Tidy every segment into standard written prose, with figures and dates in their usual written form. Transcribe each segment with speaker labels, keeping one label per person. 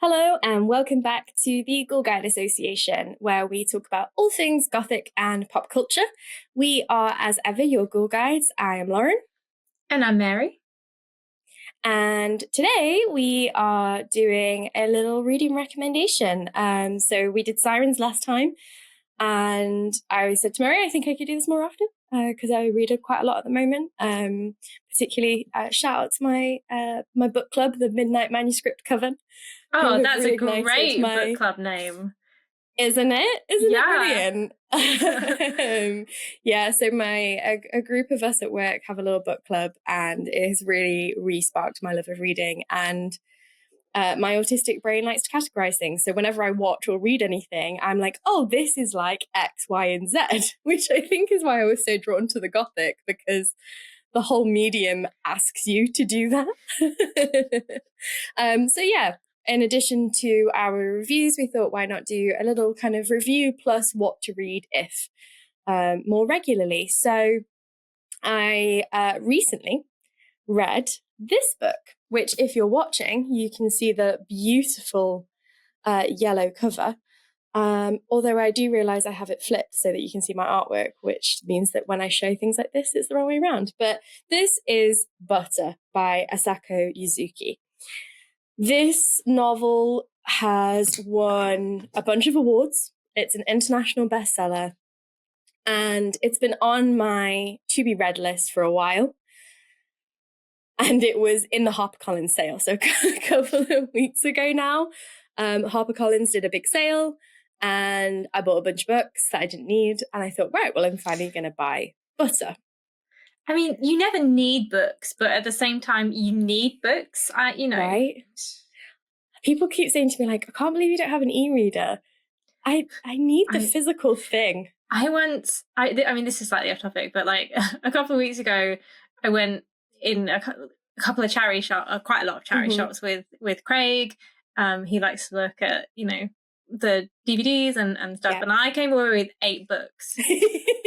Speaker 1: Hello and welcome back to the Ghoul Guides Association, where we talk about all things Gothic and pop culture. We are, as ever, your Ghoul Guides. I am Lauren.
Speaker 2: And I'm Mary.
Speaker 1: And today we are doing a little reading recommendation. So we did Sirens last time, and I said to Mary, I think I could do this more often because I read it quite a lot at the moment. Particularly, shout out to my book club, the Midnight Manuscript Coven.
Speaker 2: Oh, that's a great book club name.
Speaker 1: Isn't it? Isn't it brilliant? So a group of us at work have a little book club, and it has really re-sparked my love of reading. And my autistic brain likes to categorize things. So whenever I watch or read anything, I'm like, oh, this is like X, Y, and Z, which I think is why I was so drawn to the Gothic, because the whole medium asks you to do that. In addition to our reviews, we thought, why not do a little kind of review plus what to read if more regularly. So I recently read this book, which if you're watching, you can see the beautiful yellow cover. Although I do realize I have it flipped so that you can see my artwork, which means that when I show things like this, it's the wrong way around. But this is Butter by Asako Yuzuki. This novel has won a bunch of awards. It's an international bestseller, and it's been on my to-be-read list for a while. And it was in the HarperCollins sale, so a couple of weeks ago now. HarperCollins did a big sale, and I bought a bunch of books that I didn't need, and I thought, right, well, I'm finally going to buy Butter.
Speaker 2: I mean, you never need books, but at the same time, you need books.
Speaker 1: Right? People keep saying to me, like, I can't believe you don't have an e-reader. I need the physical thing.
Speaker 2: I mean, this is slightly off topic, but like a couple of weeks ago, I went in a couple of charity shops, quite a lot of charity shops with Craig. He likes to look at, the DVDs and stuff. Yep. And I came away with 8 books.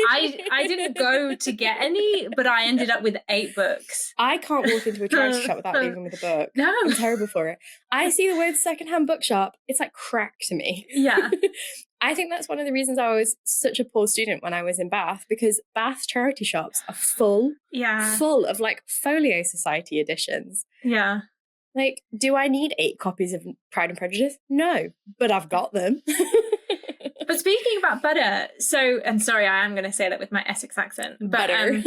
Speaker 2: I didn't go to get any, but I ended up with 8 books.
Speaker 1: I can't walk into a charity shop without leaving with a book.
Speaker 2: No.
Speaker 1: I'm terrible for it. I see the word secondhand bookshop, it's like crack to me.
Speaker 2: Yeah.
Speaker 1: I think that's one of the reasons I was such a poor student when I was in Bath, because Bath charity shops are full of like Folio Society editions.
Speaker 2: Yeah.
Speaker 1: Like, do I need 8 copies of Pride and Prejudice? No, but I've got them.
Speaker 2: But speaking about butter, and sorry, I am going to say that with my Essex accent. But,
Speaker 1: butter.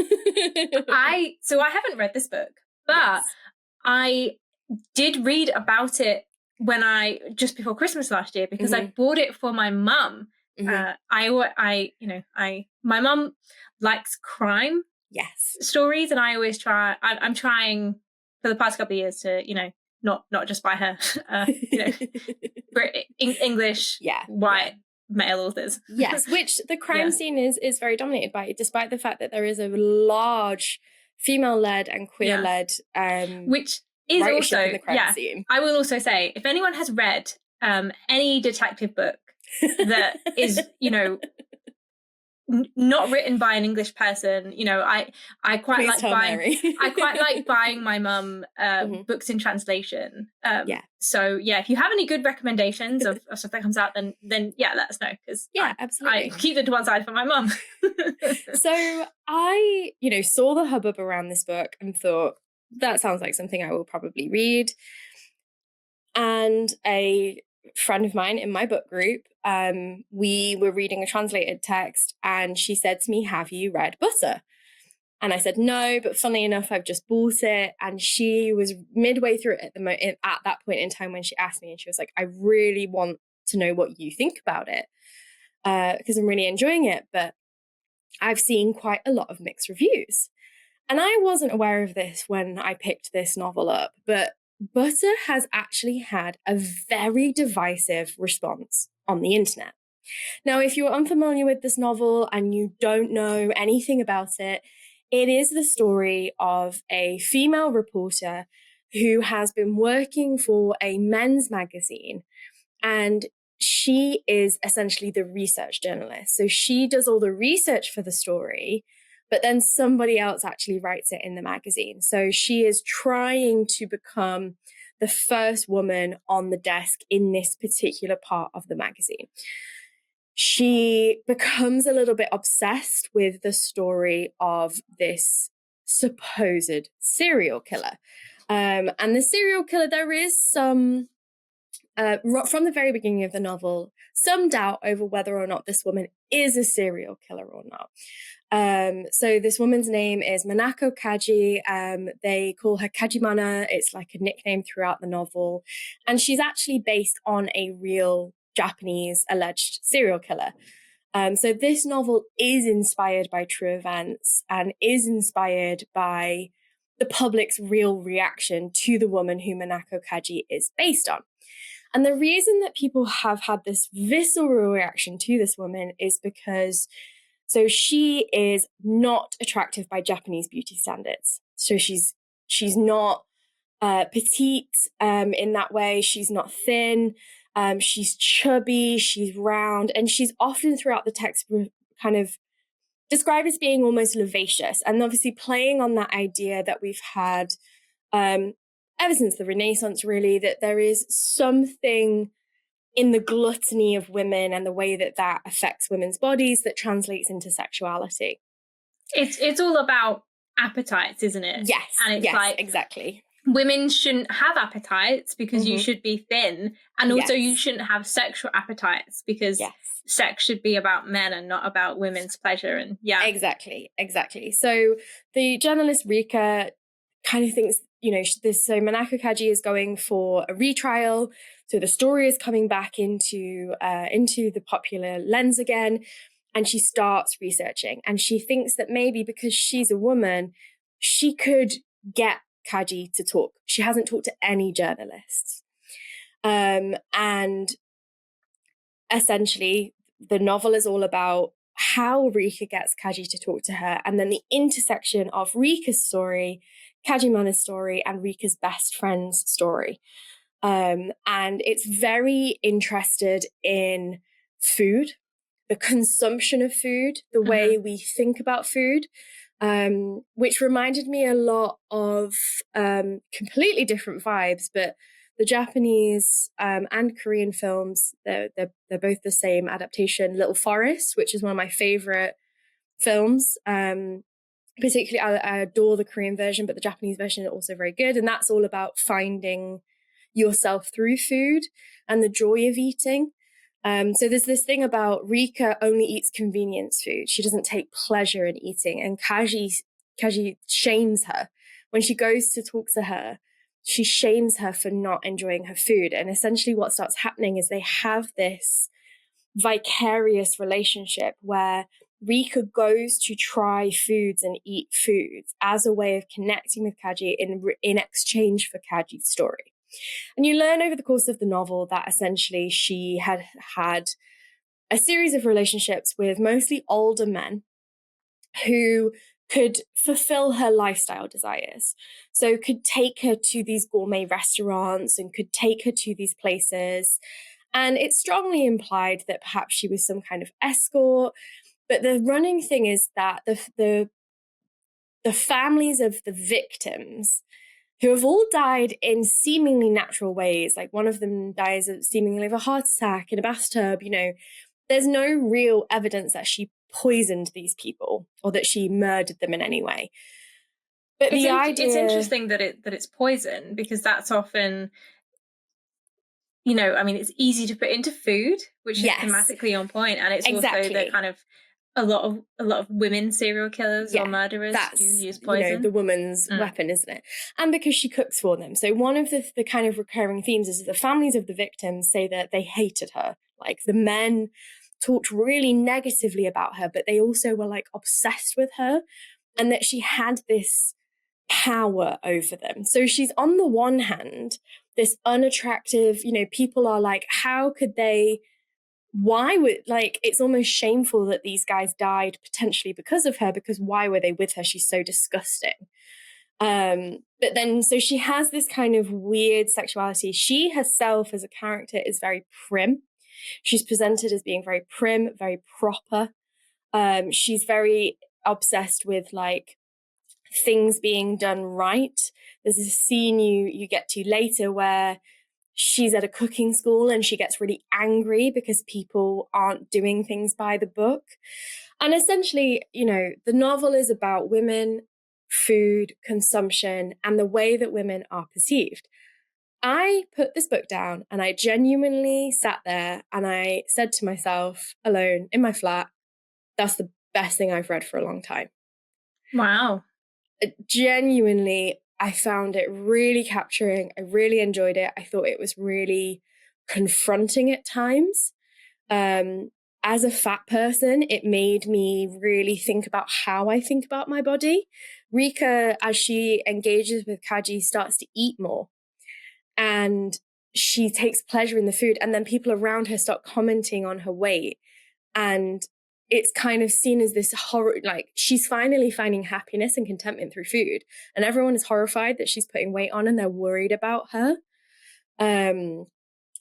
Speaker 2: I haven't read this book, but yes. I did read about it just before Christmas last year, because I bought it for my mum. My mum likes crime stories, and I always I'm trying for the past couple of years to, not just buy her, English, white male authors.
Speaker 1: Yes, which the crime scene is very dominated by, despite the fact that there is a large female-led and queer-led
Speaker 2: which is also
Speaker 1: in the crime scene.
Speaker 2: I will also say, if anyone has read any detective book that is, not written by an English person, I quite like buying my mum books in translation. So if you have any good recommendations of stuff that comes out, then let us know, because
Speaker 1: absolutely,
Speaker 2: I keep them to one side for my mum.
Speaker 1: So I saw the hubbub around this book and thought, that sounds like something I will probably read. And a friend of mine in my book group, we were reading a translated text, and she said to me, have you read Butter? And I said no, but funnily enough, I've just bought it. And she was midway through it at that point in time when she asked me, and she was like, I really want to know what you think about it, because I'm really enjoying it, but I've seen quite a lot of mixed reviews. And I wasn't aware of this when I picked this novel up, but Butter has actually had a very divisive response on the internet. Now, if you're unfamiliar with this novel and you don't know anything about it, it is the story of a female reporter who has been working for a men's magazine, and she is essentially the research journalist. So she does all the research for the story, but then somebody else actually writes it in the magazine. So she is trying to become the first woman on the desk in this particular part of the magazine. She becomes a little bit obsessed with the story of this supposed serial killer. And the serial killer, there is some, from the very beginning of the novel, some doubt over whether or not this woman is a serial killer or not. So this woman's name is Manako Kaji. They call her Kajimana. It's like a nickname throughout the novel. And she's actually based on a real Japanese alleged serial killer. So this novel is inspired by true events and is inspired by the public's real reaction to the woman who Manako Kaji is based on. And the reason that people have had this visceral reaction to this woman is because, so she is not attractive by Japanese beauty standards. So she's not petite in that way. She's not thin. She's chubby. She's round, and she's often throughout the text kind of described as being almost vivacious, and obviously playing on that idea that we've had ever since the Renaissance, really, that there is something in the gluttony of women and the way that that affects women's bodies that translates into sexuality.
Speaker 2: It's all about appetites, isn't it?
Speaker 1: Yes.
Speaker 2: And it's like,
Speaker 1: exactly.
Speaker 2: Women shouldn't have appetites because you should be thin. And also you shouldn't have sexual appetites because sex should be about men and not about women's pleasure. And Exactly.
Speaker 1: So the journalist Rika kind of thinks, so Manako Kaji is going for a retrial. So the story is coming back into the popular lens again. And she starts researching, and she thinks that maybe because she's a woman, she could get Kaji to talk. She hasn't talked to any journalists. And essentially, the novel is all about how Rika gets Kaji to talk to her, and then the intersection of Rika's story, Kajimana's story, and Rika's best friend's story. And it's very interested in food, the consumption of food, the way we think about food, which reminded me a lot of completely different vibes, but the Japanese and Korean films, they're both the same adaptation. Little Forest, which is one of my favorite films. Particularly, I adore the Korean version, but the Japanese version is also very good. And that's all about finding yourself through food and the joy of eating. So there's this thing about Rika only eats convenience food. She doesn't take pleasure in eating. And Kaji shames her. When she goes to talk to her, she shames her for not enjoying her food. And essentially what starts happening is they have this vicarious relationship where Rika goes to try foods and eat foods as a way of connecting with Kaji in exchange for Kaji's story. And you learn over the course of the novel that essentially she had had a series of relationships with mostly older men who could fulfill her lifestyle desires. So could take her to these gourmet restaurants and could take her to these places. And it's strongly implied that perhaps she was some kind of escort. But the running thing is that the families of the victims, who have all died in seemingly natural ways, like one of them dies of seemingly of a heart attack in a bathtub, there's no real evidence that she poisoned these people or that she murdered them in any way. But it's
Speaker 2: interesting that it's poison, because that's often, it's easy to put into food, which is thematically on point, and it's also the kind of a lot of women serial killers or murderers do use poison.
Speaker 1: The woman's weapon, isn't it? And because she cooks for them. So one of the kind of recurring themes is that the families of the victims say that they hated her. Like the men talked really negatively about her, but they also were like obsessed with her, and that she had this power over them. So she's on the one hand, this unattractive, people are like, how could they, why would, like, it's almost shameful that these guys died potentially because of her, because why were they with her? She's so disgusting. But then, so she has this kind of weird sexuality. She herself as a character is very prim. She's presented as being very prim, very proper. She's very obsessed with like things being done right. There's a scene you get to later where she's at a cooking school and she gets really angry because people aren't doing things by the book. And essentially, you know, the novel is about women, food, consumption, and the way that women are perceived. I put this book down and I genuinely sat there and I said to myself, alone in my flat, that's the best thing I've read for a long time.
Speaker 2: Wow.
Speaker 1: Genuinely, I found it really capturing. I really enjoyed it. I thought it was really confronting at times. As a fat person, it made me really think about how I think about my body. Rika, as she engages with Kaji, starts to eat more. And she takes pleasure in the food. And then people around her start commenting on her weight. And it's kind of seen as this horror, like she's finally finding happiness and contentment through food. And everyone is horrified that she's putting weight on and they're worried about her. And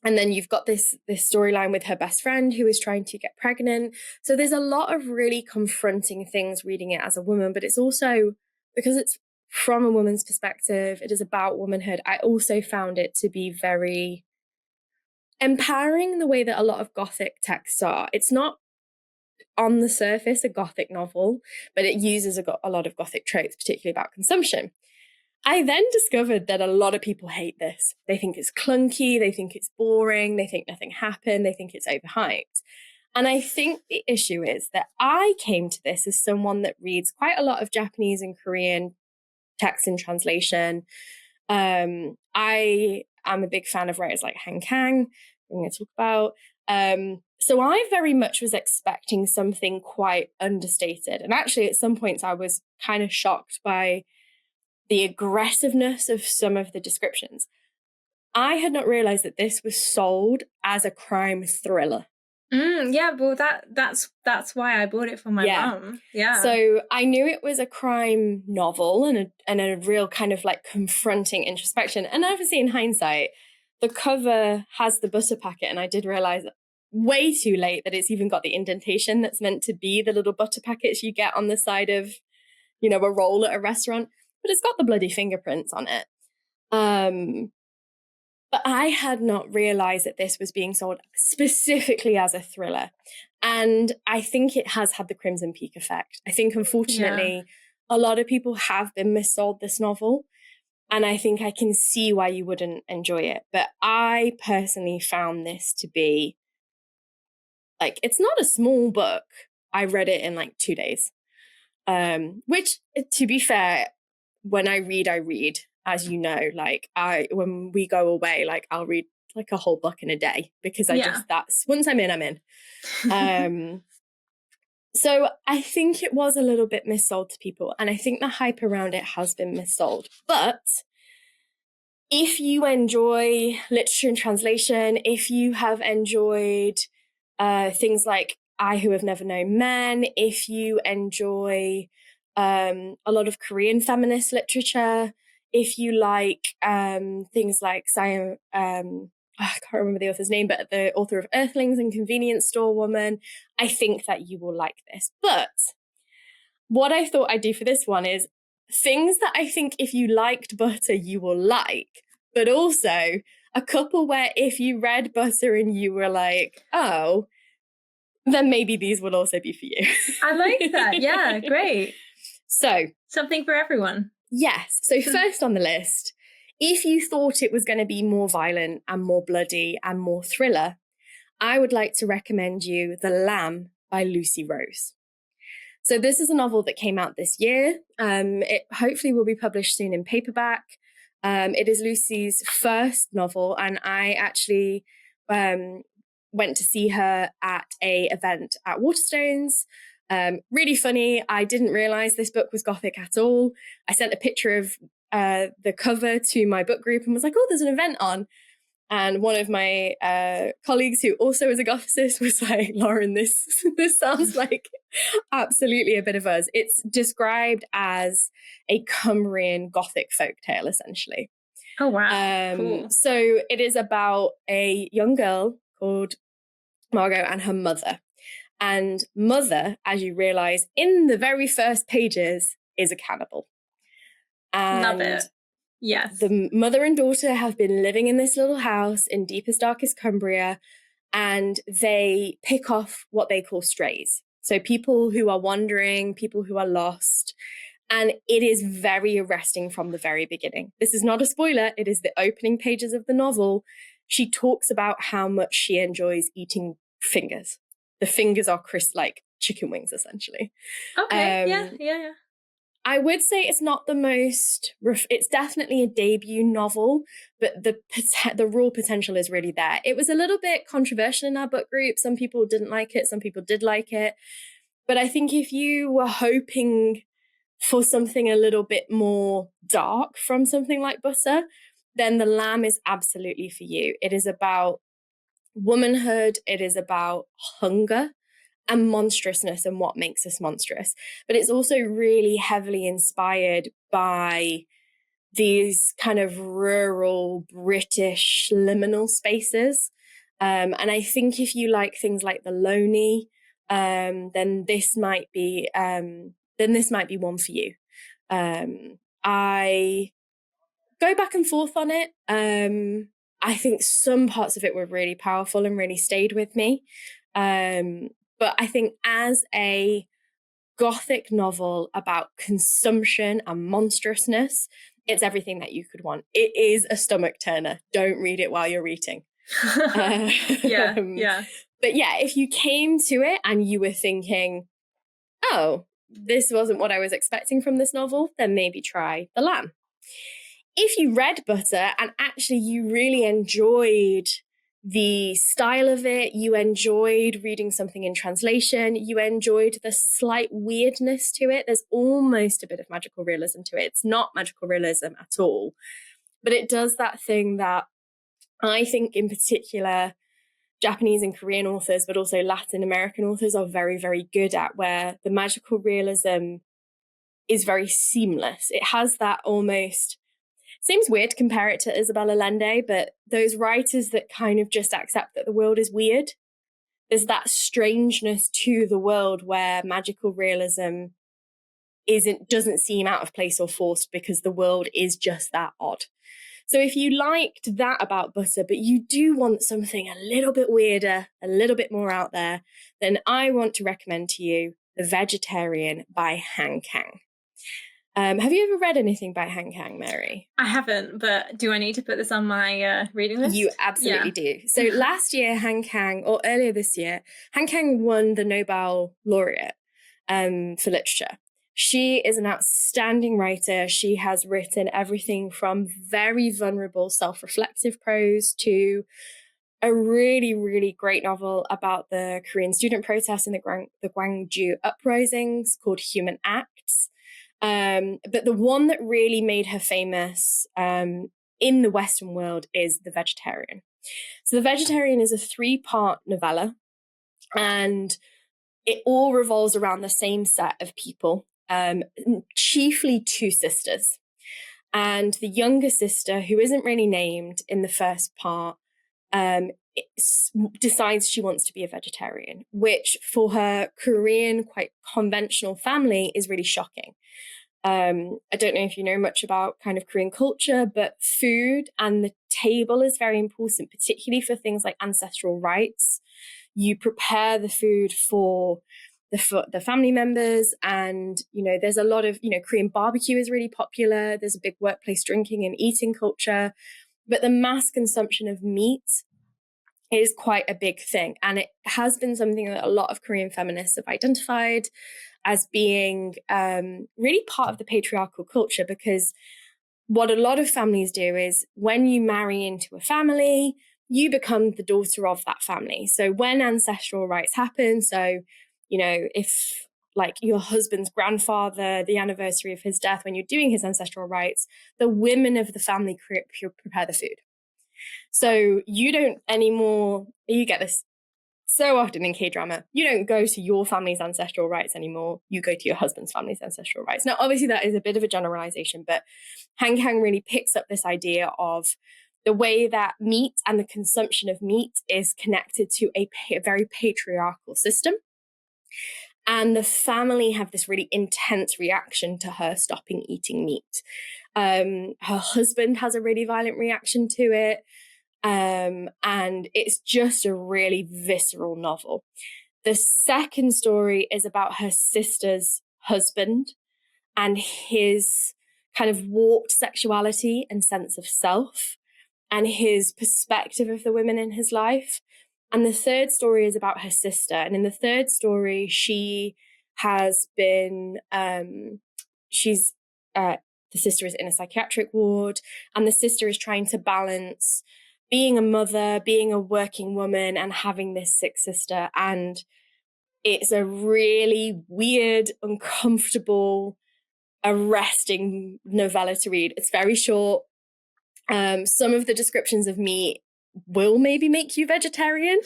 Speaker 1: then you've got this storyline with her best friend who is trying to get pregnant. So there's a lot of really confronting things reading it as a woman, but it's also, because it's from a woman's perspective, it is about womanhood. I also found it to be very empowering in the way that a lot of Gothic texts are. It's not on the surface a Gothic novel, but it uses a lot of Gothic tropes, particularly about consumption. I then discovered that a lot of people hate this. They think it's clunky, they think it's boring, they think nothing happened, they think it's overhyped. And I think the issue is that I came to this as someone that reads quite a lot of Japanese and Korean text in translation. I am a big fan of writers like Han Kang, I'm going to talk about. So I very much was expecting something quite understated. And actually, at some points, I was kind of shocked by the aggressiveness of some of the descriptions. I had not realized that this was sold as a crime thriller.
Speaker 2: Yeah, well, that's why I bought it for my mum. Yeah.
Speaker 1: So I knew it was a crime novel and a real kind of like confronting introspection. And obviously, in hindsight, the cover has the butter packet, and I did realize way too late that it's even got the indentation that's meant to be the little butter packets you get on the side of, you know, a roll at a restaurant. But it's got the bloody fingerprints on it. But I had not realized that this was being sold specifically as a thriller. And I think it has had the Crimson Peak effect. I think, unfortunately, a lot of people have been missold this novel. And I think I can see why you wouldn't enjoy it. But I personally found this to be, like, it's not a small book. I read it in like 2 days. Which, to be fair, when I read, as you know, like when we go away, like I'll read like a whole book in a day because that's once I'm in. So I think it was a little bit missold to people, and I think the hype around it has been missold. But if you enjoy literature and translation, if you have enjoyed things like I Who Have Never Known Men, if you enjoy a lot of Korean feminist literature, if you like things like I can't remember the author's name, but the author of Earthlings and Convenience Store Woman, I think that you will like this. But what I thought I'd do for this one is things that I think if you liked butter, you will like, but also a couple where if you read butter and you were like, oh, then maybe these will also be for you.
Speaker 2: I like that. Yeah, great.
Speaker 1: So
Speaker 2: something for everyone.
Speaker 1: Yes. So first on the list, if you thought it was going to be more violent and more bloody and more thriller, I would like to recommend you The Lamb by Lucy Rose. So this is a novel that came out this year. It hopefully will be published soon in paperback. It is Lucy's first novel, and I actually went to see her at a event at Waterstones. Really funny. I didn't realize this book was Gothic at all. I sent a picture of the cover to my book group and was like, oh, there's an event on. And one of my colleagues who also is a Gothicist was like, Lauren, this sounds like absolutely a bit of us. It's described as a Cumbrian Gothic folktale, essentially.
Speaker 2: Oh, wow. Cool.
Speaker 1: So it is about a young girl called Margot and her mother. And mother, as you realize, in the very first pages, is a cannibal.
Speaker 2: Love
Speaker 1: And
Speaker 2: it. Yes.
Speaker 1: the mother and daughter have been living in this little house in deepest, darkest Cumbria, and they pick off what they call strays. So people who are wandering, people who are lost. And it is very arresting from the very beginning. This is not a spoiler. It is the opening pages of the novel. She talks about how much she enjoys eating fingers. The fingers are crisp, like chicken wings, essentially.
Speaker 2: Okay. Yeah.
Speaker 1: I would say it's not the most, it's definitely a debut novel, but the raw potential is really there. It was a little bit controversial in our book group. Some people didn't like it. Some people did like it. But I think if you were hoping for something a little bit more dark from something like Butter, then The Lamb is absolutely for you. It is about womanhood. It is about hunger and monstrousness and what makes us monstrous. But it's also really heavily inspired by these kind of rural British liminal spaces. And I think if you like things like The Lonely, then this might be one for you. I go back and forth on it. I think some parts of it were really powerful and really stayed with me. But I think as a Gothic novel about consumption and monstrousness, it's everything that you could want. It is a stomach turner. Don't read it while you're eating.
Speaker 2: Yeah.
Speaker 1: But yeah, if you came to it and you were thinking, oh, this wasn't what I was expecting from this novel, then maybe try The Lamb. If you read Butter and actually you really enjoyed the style of it, you enjoyed reading something in translation, you enjoyed the slight weirdness to it, there's almost a bit of magical realism to it. It's not magical realism at all, but it does that thing that I think in particular Japanese and Korean authors, but also Latin American authors are very, very good at, where the magical realism is very seamless. It has that almost, seems weird to compare it to Isabel Allende, but those writers that kind of just accept that the world is weird, there's that strangeness to the world where magical realism doesn't seem out of place or forced because the world is just that odd. So if you liked that about Butter, but you do want something a little bit weirder, a little bit more out there, then I want to recommend to you The Vegetarian by Han Kang. Have you ever read anything by Han Kang, Mary?
Speaker 2: I haven't, but do I need to put this on my reading list?
Speaker 1: You absolutely do. So last year, or earlier this year, Han Kang won the Nobel laureate for literature. She is an outstanding writer. She has written everything from very vulnerable, self-reflective prose to a really, really great novel about the Korean student protests and the Gwangju uprisings called Human Acts. But the one that really made her famous in the Western world is The Vegetarian. So The Vegetarian is a 3-part novella, and it all revolves around the same set of people, chiefly 2 sisters. And the younger sister, who isn't really named in the first part, decides she wants to be a vegetarian, which for her Korean, quite conventional family is really shocking. I don't know if you know much about kind of Korean culture, but food and the table is very important, particularly for things like ancestral rites. You prepare the food for the family members, and there's a lot of Korean barbecue is really popular. There's a big workplace drinking and eating culture, but the mass consumption of meat is quite a big thing, and it has been something that a lot of Korean feminists have identified as being really part of the patriarchal culture, because what a lot of families do is when you marry into a family, you become the daughter of that family. So when ancestral rites happen, so if like your husband's grandfather, the anniversary of his death, when you're doing his ancestral rites, the women of the family prepare the food. So you don't anymore, you get this so often in K-drama, you don't go to your family's ancestral rites anymore, you go to your husband's family's ancestral rites. Now, obviously that is a bit of a generalization, but Han Kang really picks up this idea of the way that meat and the consumption of meat is connected to a very patriarchal system. And the family have this really intense reaction to her stopping eating meat. Her husband has a really violent reaction to it. And it's just a really visceral novel. The second story is about her sister's husband and his kind of warped sexuality and sense of self and his perspective of the women in his life. And the third story is about her sister. And in the third story, she has been, the sister is in a psychiatric ward, and the sister is trying to balance being a mother, being a working woman, and having this sick sister. And it's a really weird, uncomfortable, arresting novella to read. It's very short. Some of the descriptions of meat will maybe make you vegetarian.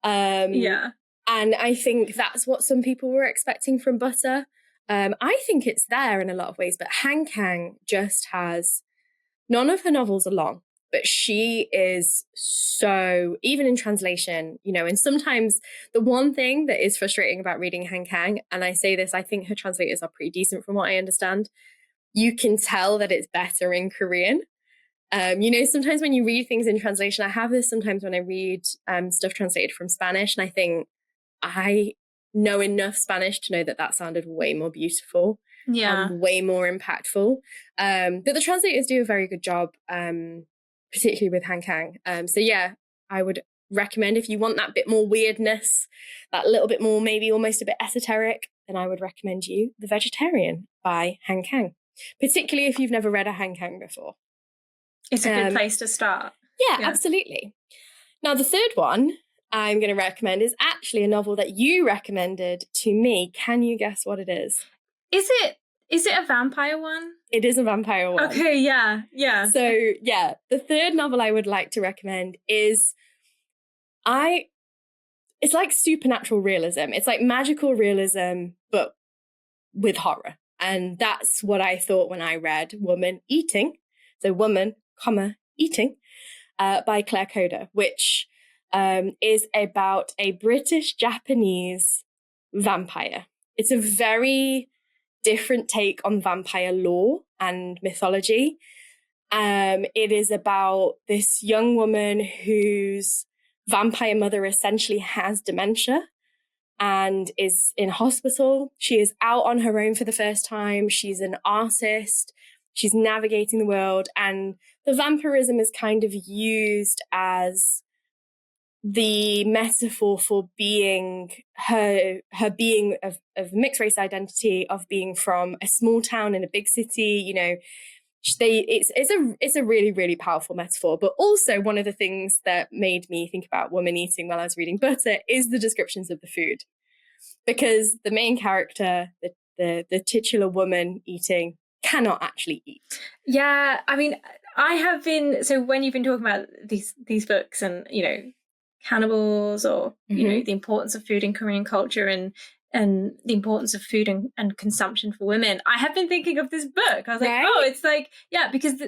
Speaker 2: Yeah.
Speaker 1: And I think that's what some people were expecting from butter. I think it's there in a lot of ways, but Han Kang just has, none of her novels are long, but she is so, even in translation, you know, and sometimes the one thing that is frustrating about reading Han Kang, and I say this, I think her translators are pretty decent from what I understand, you can tell that it's better in Korean. You know, sometimes when you read things in translation, I have this sometimes when I read stuff translated from Spanish, and I think I know enough Spanish to know that that sounded way more beautiful and way more impactful. But the translators do a very good job, particularly with Han Kang. So yeah, I would recommend, if you want that bit more weirdness, that little bit more, maybe almost a bit esoteric, then I would recommend you The Vegetarian by Han Kang, particularly if you've never read a Han Kang before.
Speaker 2: It's a good place to start.
Speaker 1: Yeah, absolutely. Now, the third one I'm going to recommend is actually a novel that you recommended to me. Can you guess what it is?
Speaker 2: Is it a vampire one?
Speaker 1: It is a vampire one.
Speaker 2: Okay, yeah.
Speaker 1: So, yeah, the third novel I would like to recommend is, it's like supernatural realism. It's like magical realism, but with horror. And that's what I thought when I read Woman Eating. So Woman, Eating, by Claire Coder, which is about a British-Japanese vampire. It's a very different take on vampire lore and mythology. It is about this young woman whose vampire mother essentially has dementia and is in hospital. She is out on her own for the first time. She's an artist. She's navigating the world, and the vampirism is kind of used as the metaphor for being her being of mixed race identity, of being from a small town in a big city. You know, it's a really, really powerful metaphor. But also, one of the things that made me think about Woman Eating while I was reading Butter is the descriptions of the food, because the main character, the titular woman eating, cannot actually eat.
Speaker 2: Yeah, I mean, I have been, so when you've been talking about these books and, you know, cannibals, or, you know, the importance of food in Korean culture and the importance of food and consumption for women, I have been thinking of this book. I was like, oh, it's like, yeah, because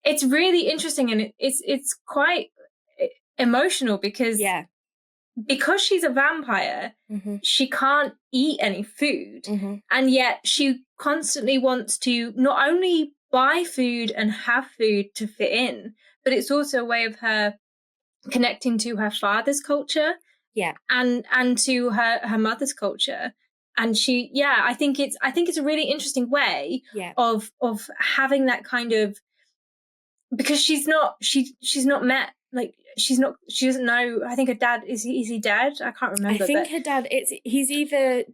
Speaker 2: it's really interesting, and it's quite emotional because she's a vampire, she can't eat any food, and yet she constantly wants to not only buy food and have food to fit in, but it's also a way of her connecting to her father's culture, and to her mother's culture. And she, I think it's a really interesting way of having that kind of, because she's not met, like, she doesn't know. I think her dad, is he dead? I can't remember.
Speaker 1: I think her dad, he's either,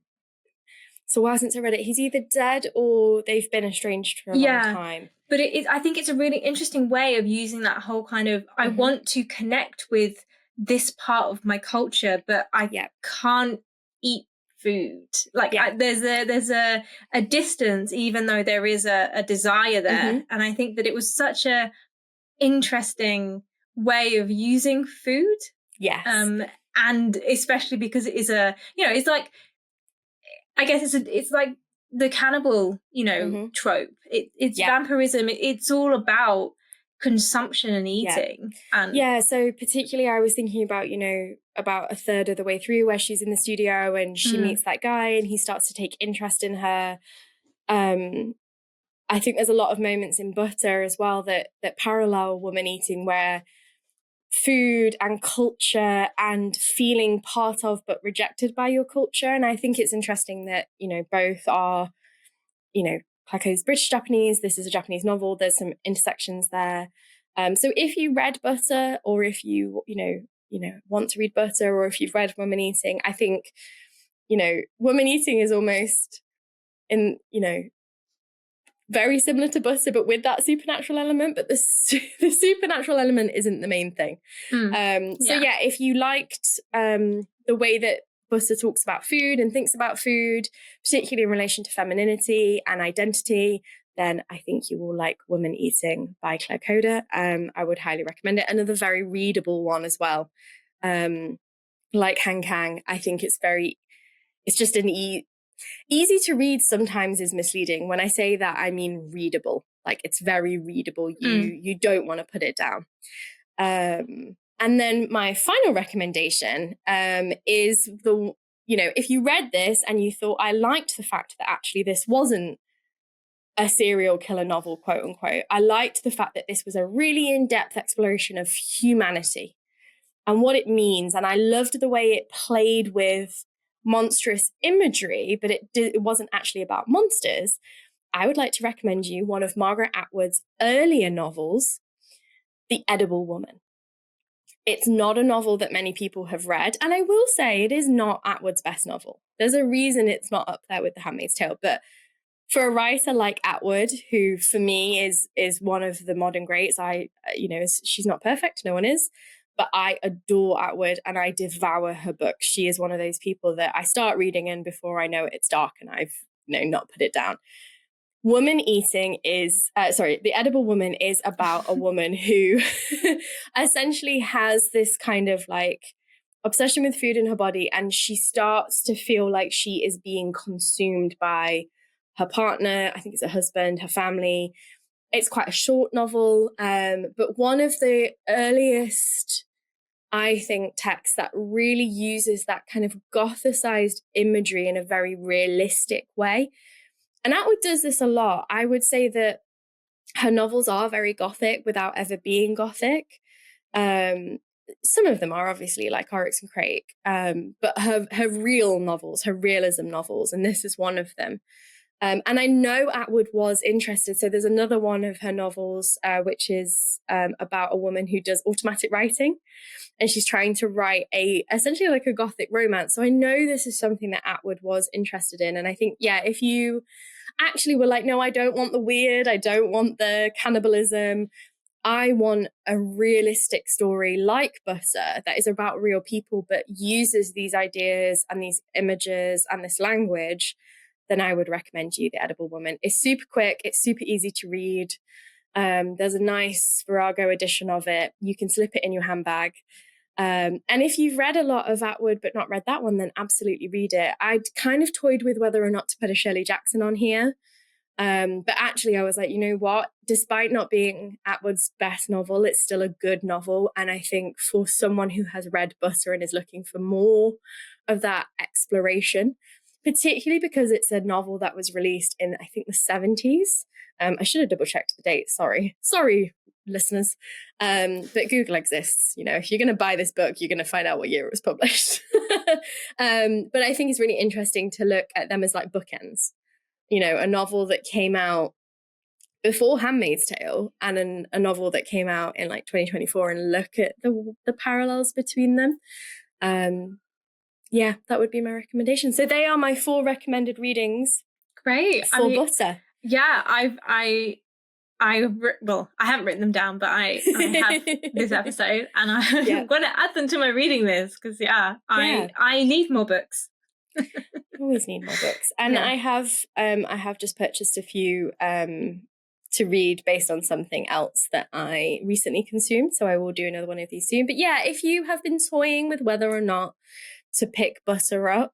Speaker 1: it's a while since I read it, he's either dead or they've been estranged for a long time.
Speaker 2: But I think it's a really interesting way of using that whole kind of, I want to connect with this part of my culture, but I can't eat food. Like, there's a distance, even though there is a desire there. And I think that it was such a interesting way of using food. And especially because it is a, you know, it's like, I guess it's like the cannibal, you know, trope. It's vampirism. It's all about consumption and eating. And
Speaker 1: so particularly I was thinking about, you know, about a third of the way through where she's in the studio and she meets that guy and he starts to take interest in her. I think there's a lot of moments in Butter as well that parallel woman eating, where food and culture and feeling part of but rejected by your culture. And I think it's interesting that, you know, both are, you know, Klako's British Japanese, this is a Japanese novel, there's some intersections there. So if you read Butter, or if you want to read Butter, or if you've read Woman Eating, I think, you know, Woman Eating is almost in, you know, very similar to Butter, but with that supernatural element. But the supernatural element isn't the main thing. If you liked the way that Butter talks about food and thinks about food, particularly in relation to femininity and identity, then I think you will like Woman Eating by Claire Coda. I would highly recommend it. Another very readable one as well. Like Han Kang, I think it's just an easy to read sometimes is misleading. When I say that, I mean readable. Like, it's very readable. You don't want to put it down. And then my final recommendation is if you read this and you thought, I liked the fact that actually this wasn't a serial killer novel, quote unquote. I liked the fact that this was a really in-depth exploration of humanity and what it means. And I loved the way it played with monstrous imagery, but it wasn't actually about monsters. I would like to recommend you one of Margaret Atwood's earlier novels, The Edible Woman. It's not a novel that many people have read, and I will say it is not Atwood's best novel. There's a reason it's not up there with The Handmaid's Tale, but for a writer like Atwood, who for me is one of the modern greats, she's not perfect, no one is, but I adore Atwood and I devour her books. She is one of those people that I start reading and before I know it, it's dark and I've not put it down. Woman Eating is, The Edible Woman is about a woman who essentially has this kind of like obsession with food in her body, and she starts to feel like she is being consumed by her partner, I think it's her husband, her family. It's quite a short novel, but one of the earliest, I think, texts that really uses that kind of gothicized imagery in a very realistic way. And Atwood does this a lot. I would say that her novels are very gothic without ever being gothic. Some of them are obviously like Oryx and Crake, but her real novels, her realism novels, and this is one of them. And I know Atwood was interested. So there's another one of her novels, which is about a woman who does automatic writing, and she's trying to write essentially like a gothic romance. So I know this is something that Atwood was interested in. And I think, if you actually were like, no, I don't want the weird, I don't want the cannibalism, I want a realistic story like Butter that is about real people, but uses these ideas and these images and this language, then I would recommend you The Edible Woman. It's super quick. It's super easy to read. There's a nice Virago edition of it. You can slip it in your handbag. And if you've read a lot of Atwood but not read that one, then absolutely read it. I'd kind of toyed with whether or not to put a Shirley Jackson on here. But actually I was like, you know what? Despite not being Atwood's best novel, it's still a good novel. And I think for someone who has read Butter and is looking for more of that exploration, particularly because it's a novel that was released in, I think, the 70s. I should have double checked the date. Sorry, listeners. But Google exists. If you're going to buy this book, you're going to find out what year it was published. But I think it's really interesting to look at them as like bookends. A novel that came out before Handmaid's Tale and a novel that came out in like 2024, and look at the parallels between them. That would be my recommendation. So they are my 4 recommended readings.
Speaker 2: Great.
Speaker 1: For Butter.
Speaker 2: Yeah, I haven't written them down, but I have this episode, and I'm going to add them to my reading list because I need more books.
Speaker 1: Always need more books, and I have just purchased a few to read based on something else that I recently consumed. So I will do another one of these soon. But if you have been toying with whether or not to pick Butter up,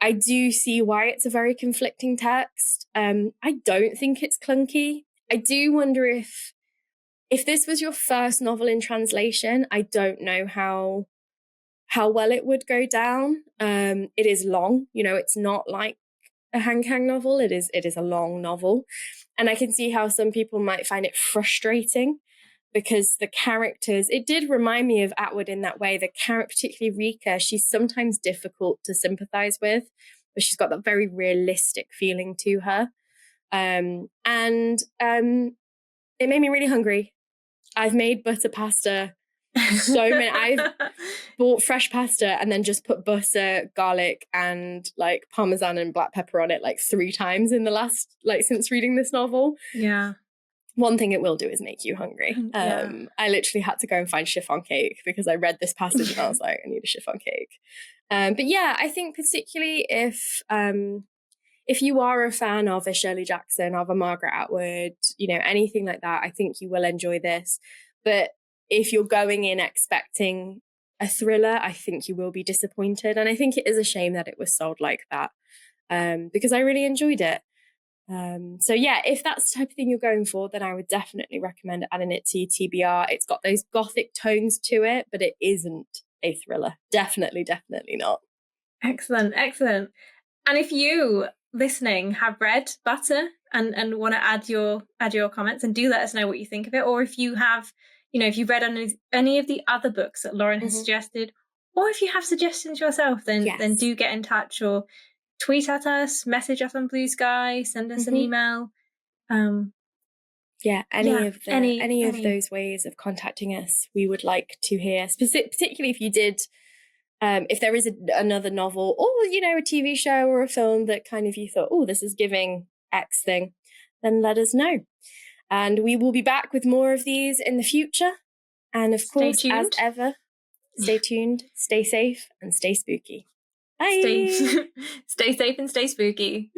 Speaker 1: I do see why it's a very conflicting text. I don't think it's clunky. I do wonder if if this was your first novel in translation, I don't know how well it would go down. It is long, it's not like a Hang Kang novel. It is a long novel. And I can see how some people might find it frustrating because the characters, it did remind me of Atwood in that way. The character, particularly Rika, she's sometimes difficult to sympathize with, but she's got that very realistic feeling to her. And it made me really hungry. I've made butter pasta I've bought fresh pasta and then just put butter, garlic, and like parmesan and black pepper on it like 3 times in the last, since reading this novel.
Speaker 2: Yeah.
Speaker 1: One thing it will do is make you hungry. I literally had to go and find chiffon cake because I read this passage and I was like, I need a chiffon cake. But yeah, I think particularly if you are a fan of a Shirley Jackson, of a Margaret Atwood, anything like that, I think you will enjoy this. But if you're going in expecting a thriller, I think you will be disappointed. And I think it is a shame that it was sold like that, because I really enjoyed it. So yeah, if that's the type of thing you're going for, then I would definitely recommend adding it to your TBR. It's got those Gothic tones to it, but it isn't a thriller. Definitely not.
Speaker 2: Excellent. And if you listening have read Butter and want to add your comments, and do let us know what you think of it, or if you have, if you've read any of the other books that Lauren has suggested, or if you have suggestions yourself, then do get in touch, or tweet at us, message us on BLUESKY, send us an email.
Speaker 1: Any of those ways of contacting us, we would like to hear. Particularly if you did, if there is another novel or a TV show or a film that kind of you thought, oh, this is giving X thing, then let us know. And we will be back with more of these in the future. And of course, as ever, stay tuned, stay safe, and stay spooky. Bye.
Speaker 2: Stay safe and stay spooky.